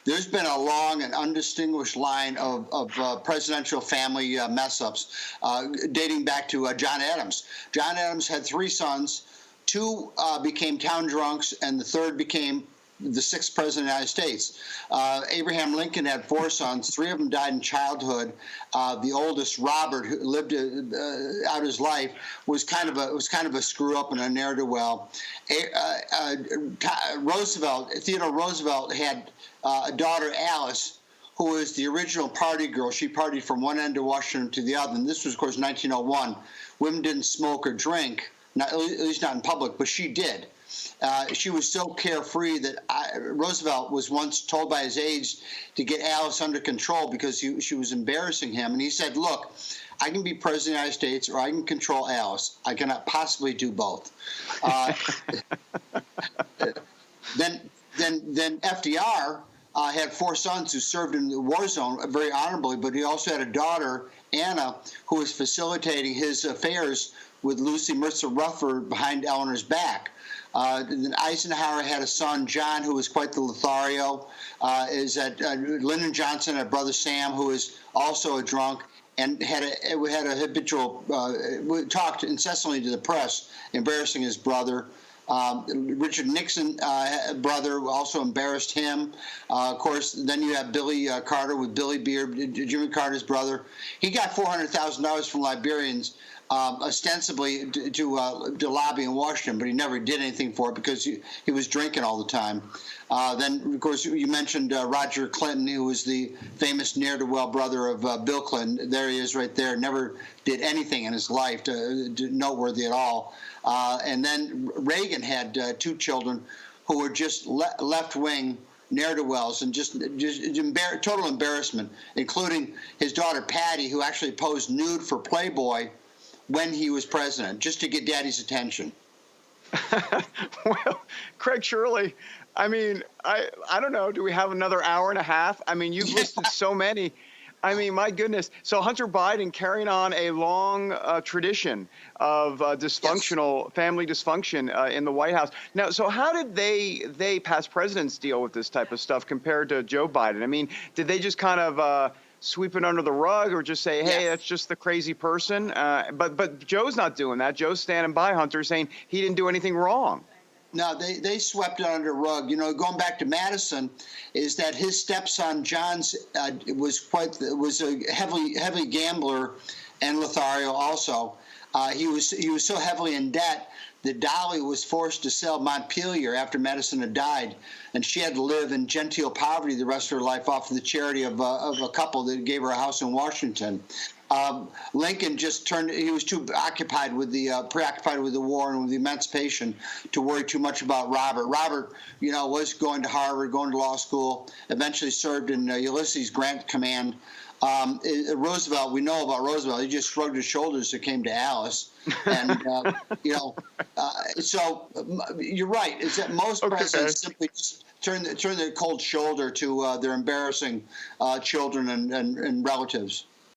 there's been a long and undistinguished line of presidential family mess-ups dating back to John Adams. John Adams had 3 sons. 2 became town drunks, and the 3rd became the 6th president of the United States. Abraham Lincoln had 4 sons. 3 of them died in childhood. The oldest, Robert, who lived out his life, was kind of a screw up and a ne'er do well. Theodore Roosevelt had a daughter, Alice, who was the original party girl. She partied from one end of Washington to the other. And this was, of course, 1901. Women didn't smoke or drink, at least not in public, but she did. She was so carefree that Roosevelt was once told by his aides to get Alice under control because she was embarrassing him. And he said, look, I can be president of the United States or I can control Alice. I cannot possibly do both. Then FDR had 4 sons who served in the war zone very honorably, but he also had a daughter, Anna, who was facilitating his affairs with Lucy Mercer Rutherford behind Eleanor's back. Then Eisenhower had a son, John, who was quite the Lothario. Lyndon Johnson had a brother, Sam, who was also a drunk and had a habitual, talked incessantly to the press, embarrassing his brother. Richard Nixon, brother, also embarrassed him. Of course, then you have Billy Carter with Billy Beard, Jimmy Carter's brother. He got $400,000 from Liberians, ostensibly to lobby in Washington, but he never did anything for it because he was drinking all the time. Then, of course, you mentioned Roger Clinton, who was the famous ne'er-do-well brother of Bill Clinton. There he is right there. Never did anything in his life noteworthy at all. And then Reagan had 2 children who were just left-wing ne'er-do-wells and just total embarrassment, including his daughter Patty, who actually posed nude for Playboy when he was president, just to get Daddy's attention. Well, Craig Shirley, I mean, I don't know. Do we have another hour and a half? I mean, you've listed so many. I mean, my goodness. So Hunter Biden carrying on a long tradition of dysfunctional family dysfunction in the White House. Now, so how did they past presidents deal with this type of stuff compared to Joe Biden? I mean, did they just kind of sweep it under the rug or just say, hey, that's just the crazy person? But Joe's not doing that. Joe's standing by Hunter saying he didn't do anything wrong. No, they swept it under the rug. You know, going back to Madison, is that his stepson John's was a heavy gambler and Lothario also. He was so heavily in debt that Dolly was forced to sell Montpelier after Madison had died, and she had to live in genteel poverty the rest of her life off of the charity of a couple that gave her a house in Washington. Lincoln he was too preoccupied with the war and with the emancipation to worry too much about Robert. Robert, was going to Harvard, going to law school, eventually served in Ulysses Grant Command. Roosevelt, we know about Roosevelt. He just shrugged his shoulders as it came to Alice. And, so you're right. Is that most presidents simply just turn their cold shoulder to their embarrassing children and relatives.